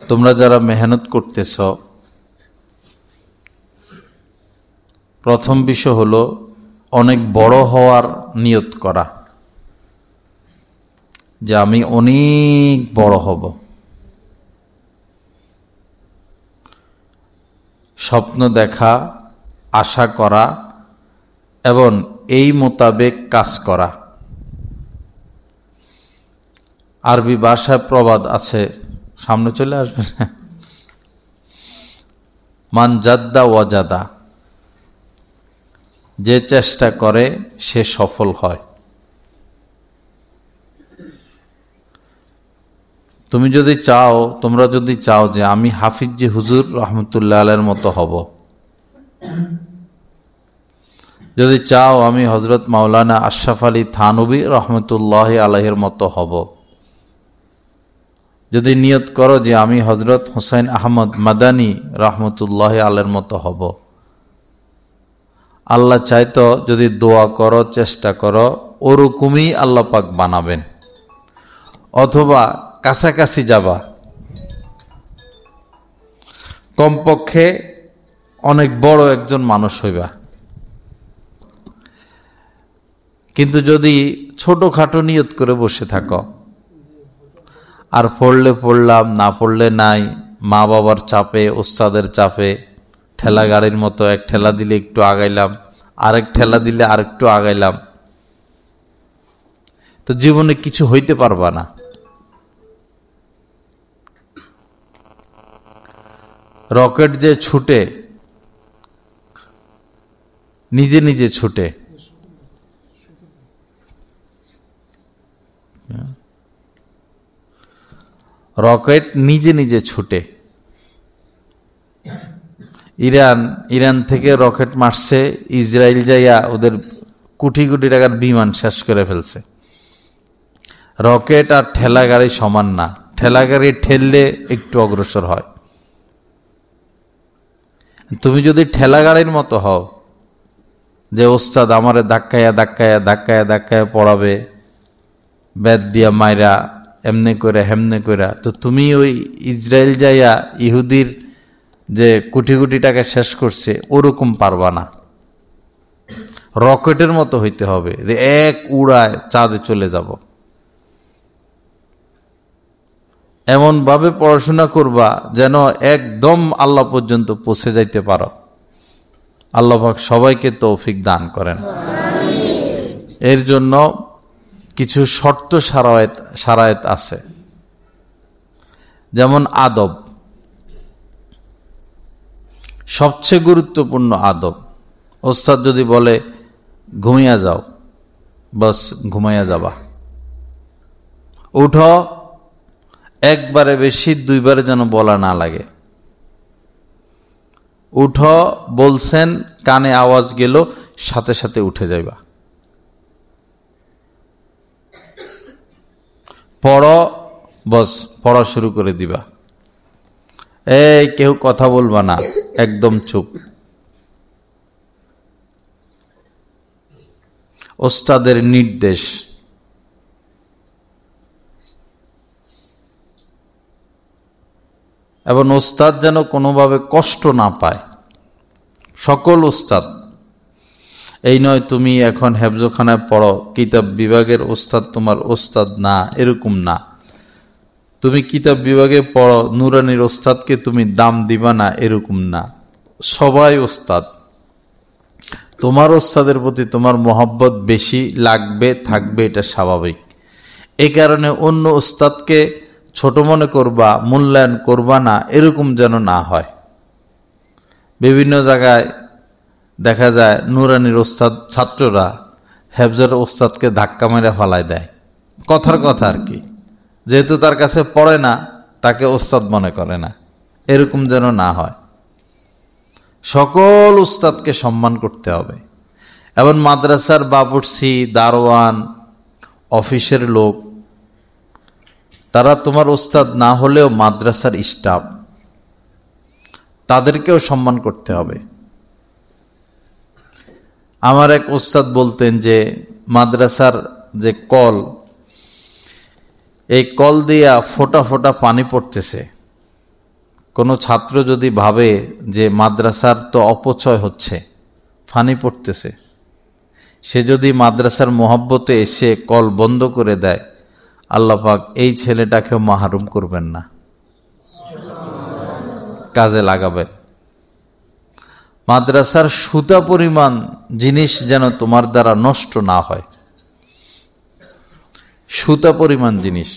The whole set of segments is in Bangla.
তোমরা যারা মেহনত করতেছ, প্রথম বিষয় হলো অনেক বড় হওয়ার নিয়ত করা, যে আমি অনেক বড় হব। স্বপ্ন দেখা, আশা করা এবং এই মোতাবেক কাজ করা। আরবি ভাষায় প্রবাদ আছে, সামনে চলে আসবে, মান জাদ্দা ওয়াজাদা, যে চেষ্টা করে সে সফল হয়। তুমি যদি চাও, তোমরা যদি চাও যে আমি হাফিজ হুজুর রহমতুল্লাহ আলাইহির মতো হব, যদি চাও আমি হযরত মাওলানা আশরাফ আলী থানভী রহমতুল্লাহ আলাইহির মতো হব, যদি নিয়ত করো যে আমি হযরত হুসাইন আহমদ মাদানী রহমতুল্লাহ আলাইহির মতো হব, আল্লাহ চাইতো যদি দোয়া করো, চেষ্টা করো, ওরকমই আল্লাহ পাক বানাবেন। অথবা কাছাকাছি যাবা, কমপক্ষে অনেক বড় একজন মানুষ হইবা। কিন্তু যদি ছোটখাটো নিয়ত করে বসে থাকো, আর পড়লে পড়লাম, না পড়লে নাই, মা বাবার চাপে, ওস্তাদের চাপে, ঠেলা গাড়ির মতো এক ঠেলা দিলে একটু আগাইলাম, আরেক ঠেলা দিলে আরেকটু আগাইলাম, তো জীবনে কিছু হইতে পারবা না। রকেট যে ছুটে, নিজে নিজে ছুটে, রকেট নিজে নিজে ছুটে। ইরান থেকে রকেট মারছে, ইসরায়েল যাইয়া ওদের কোটি কোটি টাকার বিমান শেষ করে ফেলছে। রকেট আর ঠেলা গাড়ি সমান না, ঠেলা গাড়ি ঠেললে একটু অগ্রসর হয়। তুমি যদি ঠেলা গাড়ির মতো হও, যে ওস্তাদ আমারে ধাক্কায়া ধাক্কায়া ধাক্কায়া ধাক্কায়া পড়াবে, বেদ দিয়া মাইরা, এমনে করে হেমনে কইরা, তো তুমি ওই ইসরায়েল যাইয়া ইহুদির যে কোটি কোটি টাকা শেষ করছে ওরকম পারবা না। রকেটের মতো হইতে হবে, যে এক উড়ায় চাঁদে চলে যাব। এমন ভাবে পড়াশোনা করবা যেন একদম আল্লাহ পর্যন্ত পৌঁছে যাইতে পারো। আল্লাহ পাক সবাইকে তৌফিক দান করেন। এর জন্য কিছু শর্ত শারায়েত আছে, যেমন আদব। সবচেয়ে গুরুত্বপূর্ণ আদব। ওস্তাদ যদি বলে ঘুমিয়ে যাও, বাস ঘুমাইয়া যাবা। উঠো, একবারে বেশি দুইবারে যেন বলা না লাগে। উঠো বলছেন, কানে আওয়াজ গেল, সাথে সাথে উঠে যাইবা। পড়ো, বস পড়া শুরু করে দিবা। এই কেউ কথা বলবা না, একদম চুপ। ওস্তাদের নির্দেশ। এবং ওস্তাদ যেন কোনোভাবে কষ্ট না পায়। সকল ওস্তাদ, এই নয় তুমি এখন হেফজখানায় পড়ো, কিতাব বিভাগের ওস্তাদ তোমার ওস্তাদ না, এরকম না। তুমি কিতাব বিভাগে পড়ো, নুরানির ওস্তাদকে তুমি দাম দিবা না, এরকম না। সবাই ওস্তাদ। তোমার ওস্তাদের প্রতি তোমার মহব্বত বেশি লাগবে, থাকবে, এটা স্বাভাবিক। এই কারণে অন্য ওস্তাদকে ছোট মনে করবা, মূল্যায়ন করবা না, এরকম যেন না হয়। বিভিন্ন জায়গায় দেখা যায় নুরানির ওস্তাদ ছাত্ররা হেফজের ওস্তাদকে ধাক্কা মেরে ফালাই দেয়, কথার কথা আর কি। যেহেতু তার কাছে পড়ে না, তাকে ওস্তাদ মনে করে না, এরকম যেন না হয়। সকল উস্তাদকে সম্মান করতে হবে। এবং মাদ্রাসার বাবুর্চি, দারোয়ান, অফিসের লোক, তারা তোমার উস্তাদ না হলেও মাদ্রাসার স্টাফ, তাদেরকেও সম্মান করতে হবে। আমার এক উস্তাদ বলতেন যে মাদ্রাসার যে কল, এই কল দিয়া ফোঁটা ফোঁটা পানি পড়তেছে, কোনো ছাত্র যদি ভাবে যে মাদ্রাসার তো অপচয় হচ্ছে, ফানি পড়তেছে, সে যদি মাদ্রাসার মোহাব্বতে এসে কল বন্ধ করে দেয়, আল্লাহ পাক এই ছেলেটাকেও মাহরুম করবেন না, কাজে লাগাবেন। মাদ্রাসার সুতা পরিমাণ জিনিস যেন তোমার দ্বারা নষ্ট না হয়, সুতা পরিমাণ জিনিস।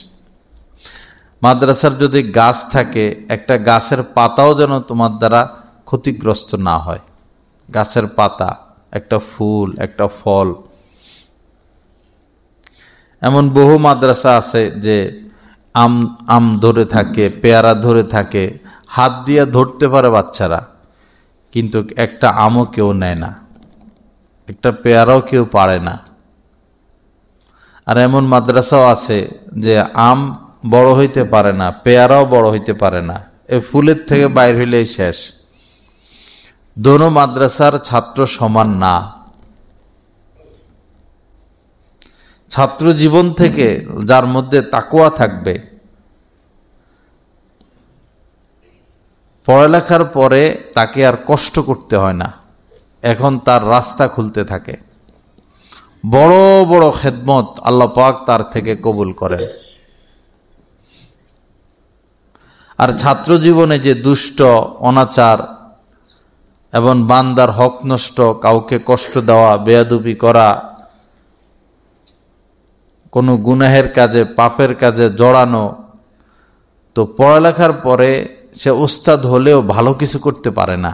মাদ্রাসার যদি গাছ থাকে, একটা গাছের পাতাও যেন তোমার দ্বারা ক্ষতিগ্রস্ত না হয়। গাছের পাতা, একটা ফুল, একটা ফল। এমন বহু মাদ্রাসা আছে যে আম ধরে থাকে, পেয়ারা ধরে থাকে, হাত দিয়ে ধরতে পারে বাচ্চারা, কিন্তু একটা আমও কেউ নেয় না, একটা পেয়ারাও কেউ পারে না। আর এমন মাদ্রাসাও আছে যে আম বড় হইতে পারে না, পেয়ারাও বড় হইতে পারে না, এই ফুলের থেকে বাইর হইলেই শেষ। দোনো মাদ্রাসার ছাত্র সমান না। ছাত্র জীবন থেকে যার মধ্যে তাকওয়া থাকবে, পড়ালেখার পরে তাকে আর কষ্ট করতে হয় না, এখন তার রাস্তা খুলতে থাকে, বড় বড় খেদমত আল্লাহ পাক তার থেকে কবুল করেন। আর ছাত্র জীবনে যে দুষ্ট, অনাচার এবং বান্দার হক নষ্ট, কাউকে কষ্ট দেওয়া, বেয়াদবি করা, কোনো গুনাহের কাজে, পাপের কাজে জড়ানো, তো পড়ালেখার পরে সে ওস্তাদ হলেও ভালো কিছু করতে পারে না,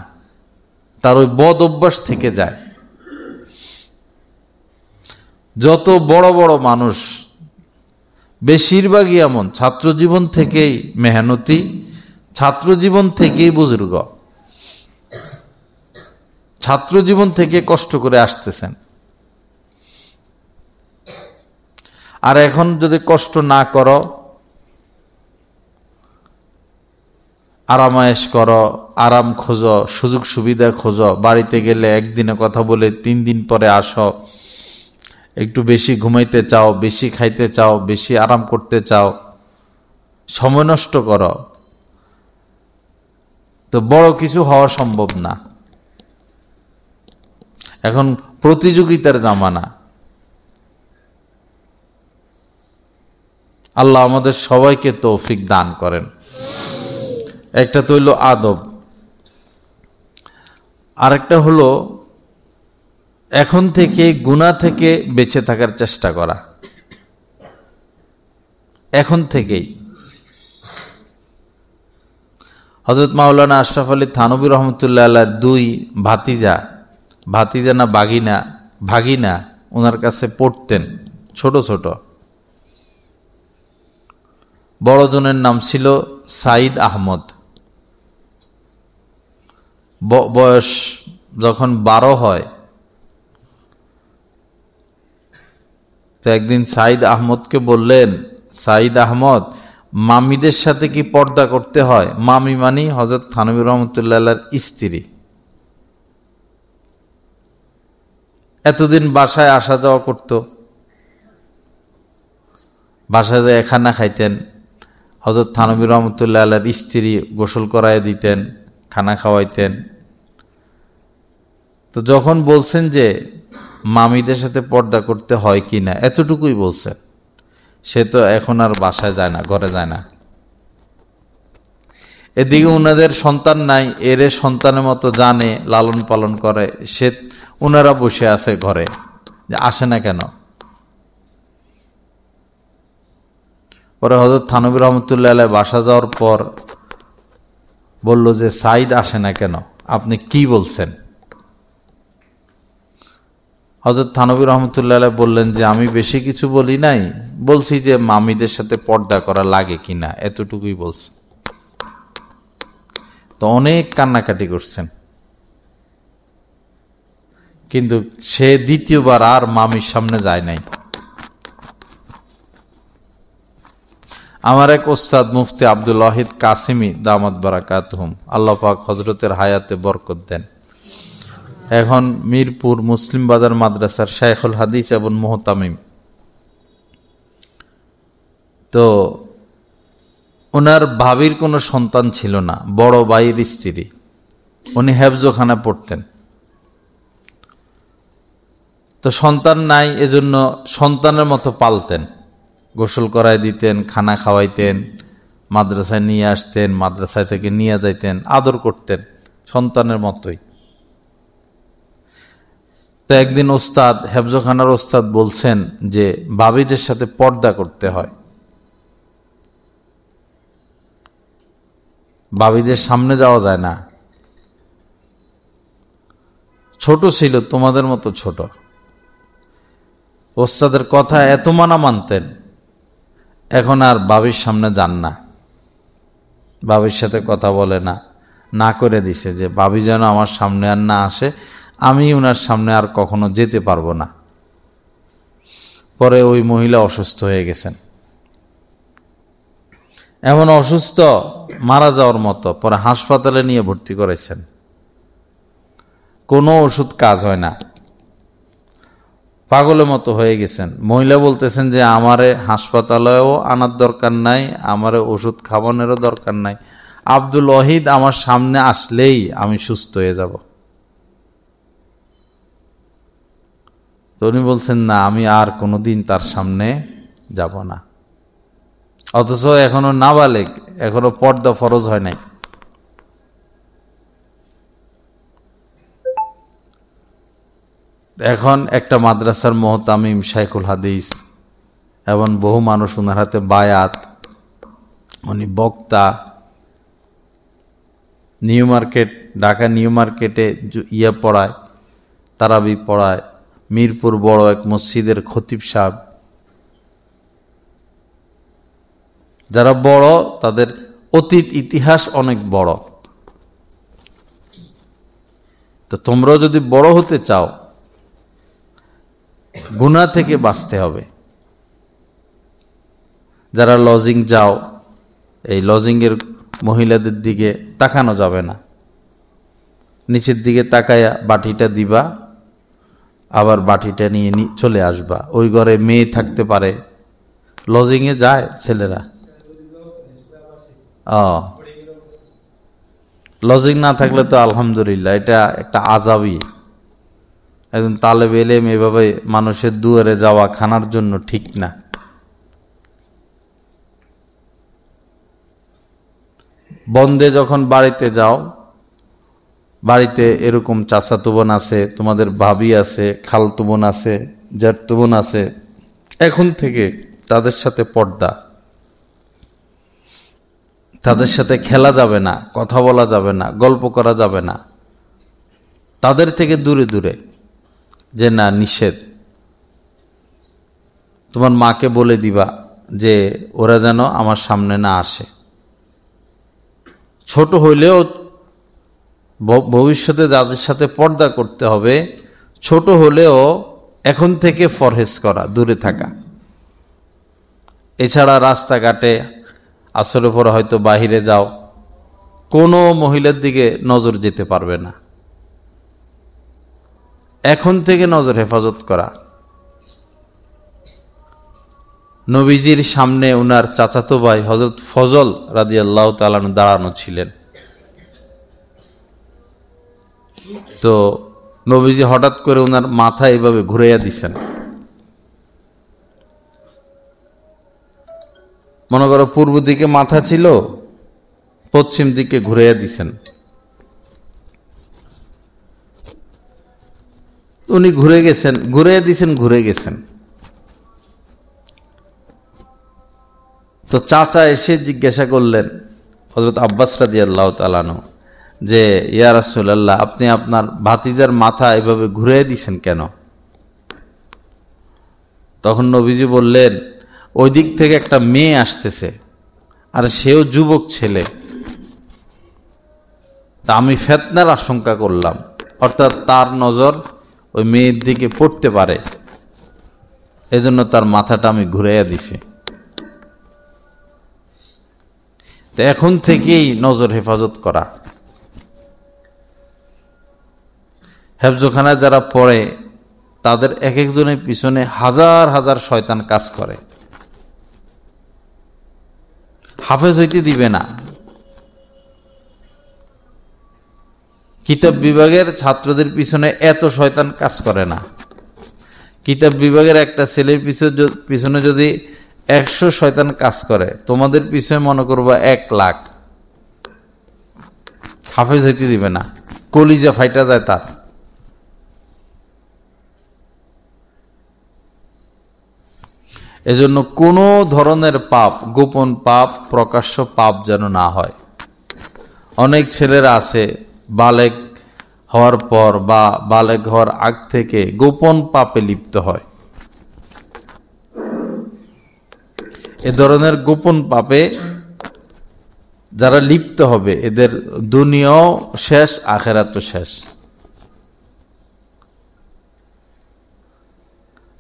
তার ওই বদ অভ্যাস থেকে যায়। যত বড় বড় মানুষ বেশিরভাগই এমন ছাত্র জীবন থেকেই মেহনতি, ছাত্র জীবন থেকেই বুজুর্গ, ছাত্র জীবন থেকে কষ্ট করে আসতেছেন। আর এখন যদি কষ্ট না করো, আরামায়েশ করো, আরাম খোঁজো, সুযোগ সুবিধা খোঁজো, বাড়িতে গেলে একদিনে কথা বলে 3 দিন পরে আসো, একটু বেশি ঘুমাইতে চাও, বেশি খাইতে চাও, বেশি আরাম করতে চাও, সময় নষ্ট করো, তো বড় কিছু হওয়া সম্ভব না। এখন প্রতিযোগিতার জামানা। আল্লাহ আমাদের সবাইকে তৌফিক দান করেন। একটা তো হইল আদব, আরেকটা হলো এখন থেকে গুনাহ থেকে বেঁচে থাকার চেষ্টা করা, এখন থেকেই। হযরত মাওলানা আশরাফ আলী থানভী রহমতুল্লাহ আলাইহির 2 ভাতিজা না ভাগিনা ওনার কাছে পড়তেন, ছোট ছোট। বড়জনের নাম ছিল সাইদ আহমদ। বয়স যখন 12 হয়, তো একদিন সাইদ আহমদকে বললেন, সাইদ আহমদ, মামিদের সাথে কি পর্দা করতে হয়? মামি মানি হযরত থানভী রহমতুল্লাহ আলাইহির স্ত্রী। এতদিন বাসায় আসা যাওয়া করত, বাসায় যায় খানা খাইতেন, হযরত থানভী রহমতুল্লাহ আলাইহির স্ত্রী গোসল করায় দিতেন, খানা খাওয়াইতেন। তো যখন বলছেন যে মামিদের সাথে পর্দা করতে হয় কিনা, এতটুকুই বলছেন, সে তো এখন আর বাসায় যায় না, ঘরে যায় না। এদিকে উনাদের সন্তান নাই, এরে সন্তানের মতো জানে, লালন পালন করে, সে উনারা বসে আছে ঘরে, যে আসে না কেন। পরে হযরত থানভী রহমতুল্লাহ আলাইহি বাসা যাওয়ার পর বলল যে সাইদ আসে না কেন, আপনি কি বলছেন? হযরত থানভী রহমতুল্লাহ আলাইহি বললেন যে আমি বেশি কিছু বলি নাই, বলছি যে মামিদের সাথে পর্দা করা লাগে কিনা, এতটুকুই বলছি। তো অনেক কান্নাকাটি করছেন, কিন্তু সে দ্বিতীয়বার আর মামির সামনে যায় নাই। আমার এক ওস্তাদ মুফতি আব্দুল ওয়াহিদ কাসিমি দামাত বারাকাতুহুম, আল্লাহ পাক হযরতের হায়াতে বরকত দেন, এখন মিরপুর মুসলিম বাজার মাদ্রাসার শাইখুল হাদিস এবং মুহতামিম। তো ওনার ভাবির কোনো সন্তান ছিল না, বড় ভাইয়ের স্ত্রী, উনি হেফজোখানা পড়তেন। তো সন্তান নাই, এজন্য সন্তানের মতো পালতেন, গোসল করাই দিতেন, খানা খাওয়াইতেন, মাদ্রাসায় নিয়ে আসতেন, মাদ্রাসায় থেকে নিয়ে যাইতেন, আদর করতেন সন্তানের মতোই। তো একদিন ওস্তাদ, হেফজোখানার ওস্তাদ বলছেন যে ভাবিদের সাথে পর্দা করতে হয়, ভাবিদের সামনে যাওয়া যায় না। ছোট ছিল, তোমাদের মতো ছোট। ওস্তাদের কথা এত মানা মানতেন, এখন আর ভাবির সামনে যান না, ভাবির সাথে কথা বলে না, না করে দিছে যে ভাবি যেন আমার সামনে আর না আসে, আমি উনার সামনে আর কখনো যেতে পারবো না। পরে ওই মহিলা অসুস্থ হয়ে গেছেন, এমন অসুস্থ মারা যাওয়ার মতো, পরে হাসপাতালে নিয়ে ভর্তি করেছেন। কোনো ওষুধ কাজ হয় না, পাগলের মতো হয়ে গেছেন। মহিলা বলতেছেন যে আমারে হাসপাতালেও আনার দরকার নাই, আমারে ওষুধ খাওয়ানোরও দরকার নাই, আব্দুল ওয়াহিদ আমার সামনে আসলেই আমি সুস্থ হয়ে যাব। তো উনি বলছেন না, আমি আর কোনোদিন তার সামনে যাব না। অথচ এখনো নাবালেগ, এখনো পর্দা ফরজ হয় নাই। এখন একটা মাদ্রাসার মুহতামিম, শাইখুল হাদিস, এবং বহু মানুষ ওনার হাতে বায়াত, উনি বক্তা। নিউ মার্কেট, ঢাকা নিউ মার্কেটে পড়ায়, তারাবি পড়ায়, মিরপুর বড় এক মসজিদের খতিব সাহেব। যারা বড় তাদের অতীত ইতিহাস অনেক বড়। তো তোমরাও যদি বড় হতে চাও, গুনাহ থেকে বাঁচতে হবে। যারা লজিং যাও, এই লজিং এর মহিলাদের দিকে তাকানো যাবে না, নিচের দিকে তাকায়া বাটিটা দিবা, আবার বাটিটা নিয়ে চলে আসবা। ওই ঘরে মেয়ে থাকতে পারে, লজিং এ যায় ছেলেরা। লজিং না থাকলে তো আলহামদুলিল্লাহ, এটা একটা আযাবই। একজন তালেব এলেম এভাবে মানুষের দুয়ারে যাওয়া খানার জন্য ঠিক না। বন্দে যখন বাড়িতে যাও, বাড়িতে এরকম চাচাতো বোন আছে, তোমাদের ভাবি আছে, খালতো বোন আছে, জ্যাঠতো বোন আছে, এখন থেকে তাদের সাথে পর্দা। তাদের সাথে খেলা যাবে না, কথা বলা যাবে না, গল্প করা যাবে না। তাদের থেকে দূরে দূরে, যে না, নিষেধ। তোমার মাকে বলে দিবা যে ওরা যেন আমার সামনে না আসে। ছোট হইলেও ভবিষ্যতে যাদের সাথে পর্দা করতে হবে, ছোট হলেও এখন থেকে ফরহেজ করা, দূরে থাকা। এছাড়া রাস্তাঘাটে আসরের পর হয়তো বাহিরে যাও, কোনো মহিলার দিকে নজর যেতে পারবে না। এখন থেকে নজর হেফাজত করা। নবীজির সামনে উনার চাচাতো ভাই হযরত ফজল রাদিয়াল্লাহু তাআলা আনহু দাঁড়ানো ছিলেন। তো নবীজি হঠাৎ করে উনার মাথা এভাবে ঘুরাইয়া দিছেন। মনে করো পূর্ব দিকে মাথা ছিল, পশ্চিম দিকে ঘুরাইয়া দিছেন। উনি ঘুরে গেছেন, ঘুরাইয়া দিছেন, ঘুরে গেছেন। তো চাচা এসে জিজ্ঞাসা করলেন হযরত আব্বাস রাদিয়াল্লাহু তাআলা আনহু যে ইয়া রাসূলুল্লাহ, আপনি আপনার ভাতিজার মাথা এভাবে ঘুরিয়ে দিয়েছেন কেন? তখন নবীজি বললেন, ওই দিক থেকে একটা মেয়ে আসতেছে, আর সেও যুবক ছেলে, তা আমি ফিতনার আশঙ্কা করলাম, অর্থাৎ তার নজর ওই মেয়ের দিকে পড়তে পারে, এজন্য তার মাথাটা আমি ঘুরাইয়া দিছি। তো এখন থেকেই নজর হেফাজত করা। হেফজোখানায় যারা পড়ে তাদের এক একজনের পিছনে হাজার হাজার শয়তান কাজ করে। হাফেজ হইতে দিবে না। কিতাব বিভাগের ছাত্রদের পিছনে এত শয়তান কাজ করে না। কিতাব বিভাগের একটা ছেলের পিছনে যদি 100 শয়তান কাজ করে, তোমাদের পিছনে মনে করবা 1 লাখ। হাফেজ হইতে দিবে না, কলিজা ফাইটা যায় তার। এজন্য কোনো ধরনের পাপ, গোপন পাপ, প্রকাশ্য পাপ যেন না হয়। অনেক ছেলেরা আছে বালেগ হওয়ার পর বা বালেগ হওয়ার আগ থেকে গোপন পাপে লিপ্ত হয়। এ ধরনের গোপন পাপে যারা লিপ্ত হবে এদের দুনিয়াও শেষ, আখিরাতও শেষ।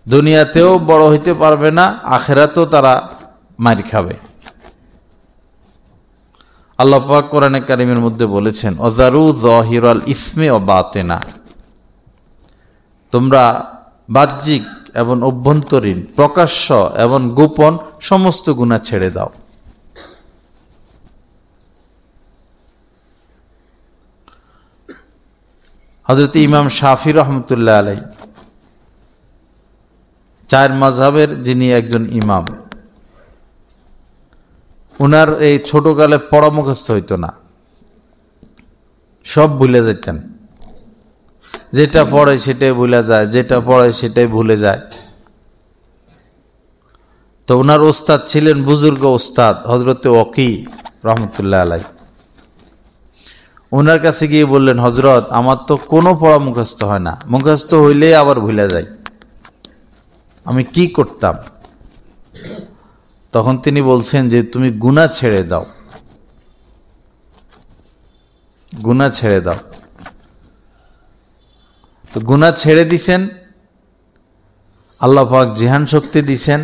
দুনিয়াতেও বড় হইতে পারবে না, আখিরাতেও তারা মার খাবে। আল্লাহ পাক কোরআনে কারীমের মধ্যে বলেছেন, অযারু যাহিরাল ইসমি ওয়া বাতিনা, তোমরা বাহ্যিক এবং অভ্যন্তরীণ, প্রকাশ্য এবং গোপন সমস্ত গুনাহ ছেড়ে দাও। হযরত ইমাম শাফি রাহমাতুল্লাহ আলাইহি, 4 মাযহাবের যিনি একজন ইমাম, উনার এই ছোটকালে পড়া মুখস্থ হইতো না, সব ভুলে যেতেন। যেটা পড়ে সেটাই ভুলে যায়, যেটা পড়ে সেটাই ভুলে যায়। তো উনার ওস্তাদ ছিলেন বুজুর্গ ওস্তাদ হযরত ওয়াকি রাহমাতুল্লাহ আলাইহি। উনার কাছে গিয়ে বললেন, হযরত আমার তো কোনো পড়া মুখস্থ হয় না, মুখস্থ হইলেই আবার ভুলে যায়, আমি কি করতাম? তখন তিনি বলছেন যে তুমি গুনাহ ছেড়ে দাও, গুনাহ ছেড়ে দাও। তো গুনাহ ছেড়ে দিছেন, আল্লাহ পাক জিহান শক্তি দিছেন,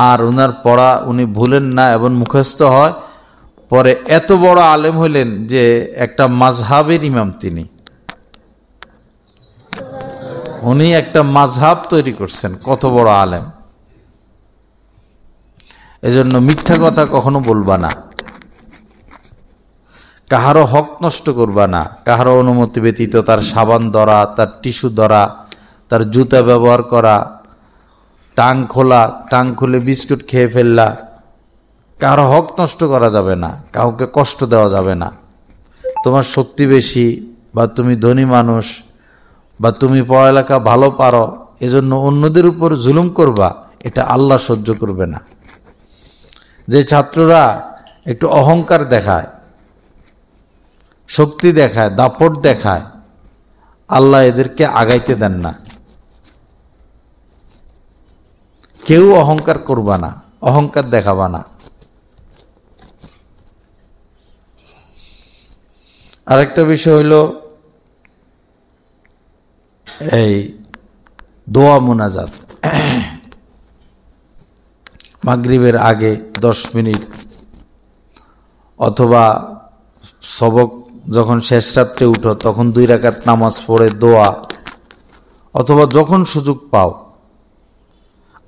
আর উনার পড়া উনি ভুলেন না এবং মুখস্থ হয়। পরে এত বড় আলেম হইলেন যে একটা মাযহাবের ইমাম তিনি, উনি একটা মাযহাব তৈরি করছেন। কত বড় আলেম! এজন্য মিথ্যা কথা কখনো বলবা না, কাহারও হক নষ্ট করবা না, কাহারও অনুমতি ব্যতীত তার সাবান ধরা, তার টিস্যু ধরা, তার জুতা ব্যবহার করা, টাং খোলা, টাং খুলে বিস্কুট খেয়ে ফেললা, কারো হক নষ্ট করা যাবে না, কাউকে কষ্ট দেওয়া যাবে না। তোমার শক্তি বেশি বা তুমি ধনী মানুষ বা তুমি পড়ালেখা ভালো পারো, এজন্য অন্যদের উপর জুলুম করবা, এটা আল্লাহ সহ্য করবে না। যে ছাত্ররা একটু অহংকার দেখায়, শক্তি দেখায়, দাপট দেখায়, আল্লাহ এদেরকে আগাইতে দেন না। কেউ অহংকার করবা না, অহংকার দেখাবা না। আরেকটা বিষয় হইল এই দোয়া মুনাজাত। মাগরিবের আগে 10 মিনিট অথবা সবক যখন শেষ রাত্রে উঠো তখন 2 রাকাত নামাজ পড়ে দোয়া, অথবা যখন সুযোগ পাও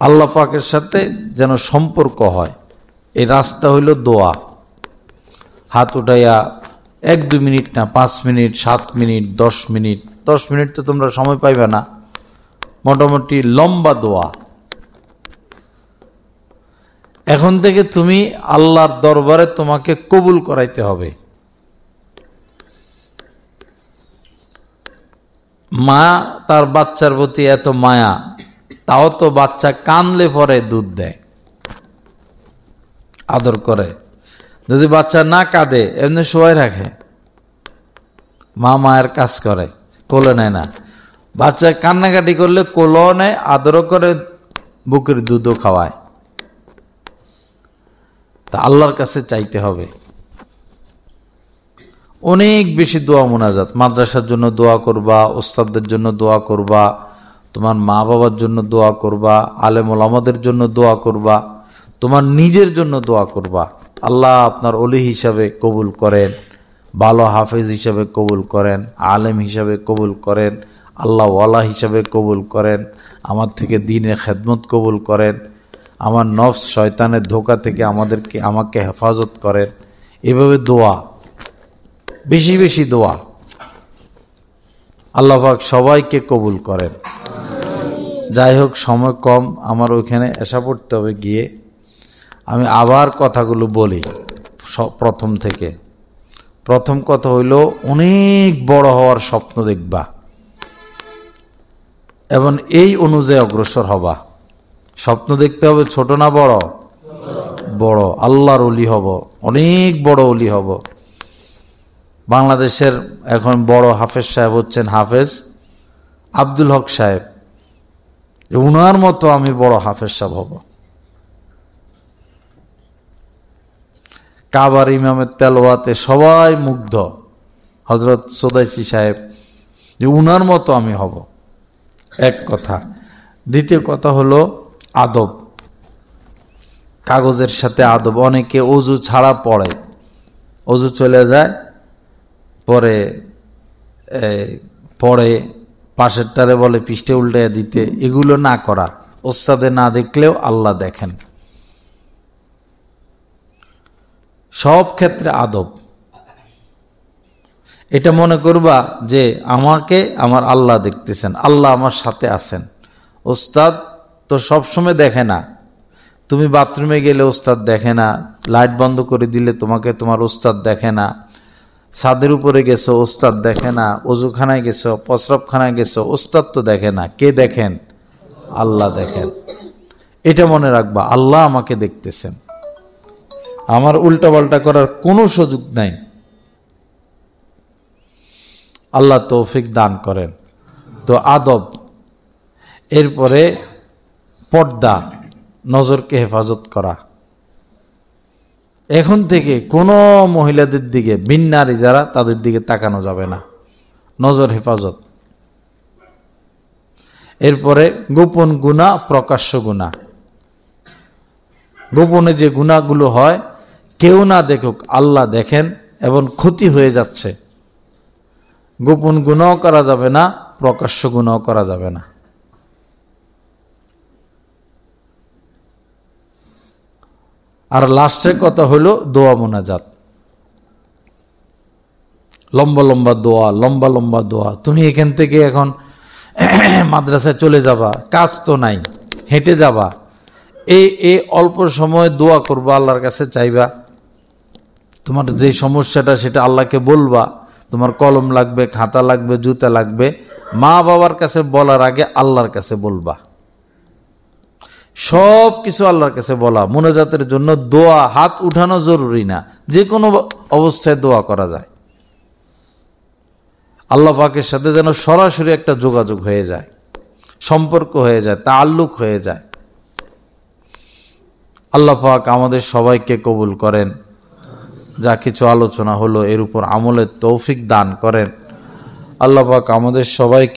আল্লাহ পাকের সাথে যেন সম্পর্ক হয়, এই রাস্তা হইল দোয়া। হাত উঠাইয়া 1-2 মিনিট না, 5 মিনিট, 7 মিনিট, 10 মিনিট। 10 মিনিট তো তোমরা সময় পাইবে না, মোটামুটি লম্বা দোয়া। এখন থেকে তুমি আল্লাহর দরবারে তোমাকে কবুল করাইতে হবে। মা তার বাচ্চার প্রতি এত মায়া, তাও তো বাচ্চা কানলে পরে দুধ দেয়, আদর করে। যদি বাচ্চা না কাঁদে এমনি শোয়াই রাখে, মা মায়ের কাজ করে, কোলে নেয় না। বাচ্চা কান্নাকাটি করলে কোলও নেয়, আদরও করে, বুকের দুধও খাওয়ায়। তা আল্লাহর কাছে চাইতে হবে। অনেক বেশি দোয়া মুনাজাত। মাদ্রাসার জন্য দোয়া করবা, ওস্তাদদের জন্য দোয়া করবা, তোমার মা বাবার জন্য দোয়া করবা, আলেম ওলামাদের জন্য দোয়া করবা, তোমার নিজের জন্য দোয়া করবা। আল্লাহ আপনার ওলি হিসাবে কবুল করেন, ভালো হাফেজ হিসাবে কবুল করেন, আলেম হিসাবে কবুল করেন, আল্লাহ ওয়ালা হিসাবে কবুল করেন, আমার থেকে দ্বীনের খেদমত কবুল করেন, আমার নফস শয়তানের ধোঁকা থেকে আমাকে হেফাজত করেন। এভাবে দোয়া, বেশি বেশি দোয়া। আল্লাহ পাক সবাইকে কবুল করেন। যাই হোক, সময় কম, আমার ওইখানে এসা পড়তে হবে গিয়ে। আমি আবার কথাগুলো বলি প্রথম থেকে। প্রথম কথা হইল, অনেক বড় হওয়ার স্বপ্ন দেখবা এবং এই অনুযায়ী অগ্রসর হবা। স্বপ্ন দেখতে হবে ছোট না বড়? বড়। আল্লাহর ওলি হব, অনেক বড় ওলি হব। বাংলাদেশের এখন বড় হাফেজ সাহেব হচ্ছেন হাফেজ আব্দুল হক সাহেব। উনার মতো আমি বড় হাফেজ সাহেব হব। কাবার ইমামের তেলাওয়াতে সবাই মুগ্ধ, হযরত সুদাইসি সাহেব, যে উনার মতো আমি হব। এক কথা। দ্বিতীয় কথা হলো আদব, কাগজের সাথে আদব। অনেকে অজু ছাড়া পড়ে, অজু চলে যায়, পরে পাশেরটারে বলে পৃষ্ঠে উল্টে দিতে। এগুলো না করা। ওস্তাদে না দেখলেও আল্লাহ দেখেন। সব ক্ষেত্রে আদব। এটা মনে করবা যে আমাকে আমার আল্লাহ দেখতেছেন, আল্লাহ আমার সাথে আছেন। ওস্তাদ তো সবসময় দেখে না। তুমি বাথরুমে গেলে ওস্তাদ দেখে না, লাইট বন্ধ করে দিলে তোমাকে তোমার ওস্তাদ দেখে না, ছাদের উপরে গেছো ওস্তাদ দেখে না, অজুখানায় গেছো, প্রস্রাবখানায় গেছো, ওস্তাদ তো দেখে না। কে দেখেন? আল্লাহ দেখেন। এটা মনে রাখবা, আল্লাহ আমাকে দেখতেছেন। আমার উল্টাপাল্টা করার কোনো সুযোগ নাই। আল্লাহ তৌফিক দান করেন। তো আদব, এরপরে পর্দা, নজরকে হেফাজত করা। এখন থেকে কোনো মহিলাদের দিকে, বিন্নারী যারা, তাদের দিকে তাকানো যাবে না। নজর হেফাজত। এরপরে গোপন গুনাহ, প্রকাশ্য গুনাহ। গোপনে যে গুনাহগুলো হয় কেউ না দেখুক, আল্লাহ দেখেন এবং ক্ষতি হয়ে যাচ্ছে। গোপন গুনাহ করা যাবে না, প্রকাশ্য গুনাহ করা যাবে না। আর লাস্টের কথা হলো দোয়া মোনাজাত। লম্বা লম্বা দোয়া, লম্বা লম্বা দোয়া। তুমি এখান থেকে এখন মাদ্রাসায় চলে যাবা, কাজ তো নাই, হেঁটে যাবা, এই অল্প সময় দোয়া করবা, আল্লাহর কাছে চাইবা। তোমার যে সমস্যাটা সেটা আল্লাহকে বলবা। তোমার কলম লাগবে, খাতা লাগবে, জুতা লাগবে, মা বাবার কাছে বলার আগে আল্লাহর কাছে বলবা। সব কিছু আল্লাহর কাছে বলা। মোনাজাতের জন্য দোয়া, হাত উঠানো জরুরি না, যে কোনো অবস্থায় দোয়া করা যায়। আল্লাহ পাকের সাথে যেন সরাসরি একটা যোগাযোগ হয়ে যায়, সম্পর্ক হয়ে যায়, তাআল্লুক হয়ে যায়। আল্লাহ পাক আমাদের সবাইকে কবুল করেন। যা কিছু আলোচনা হলো এর উপর আমলের তৌফিক দান করেন। আল্লাহ পাক আমাদের সবাইকে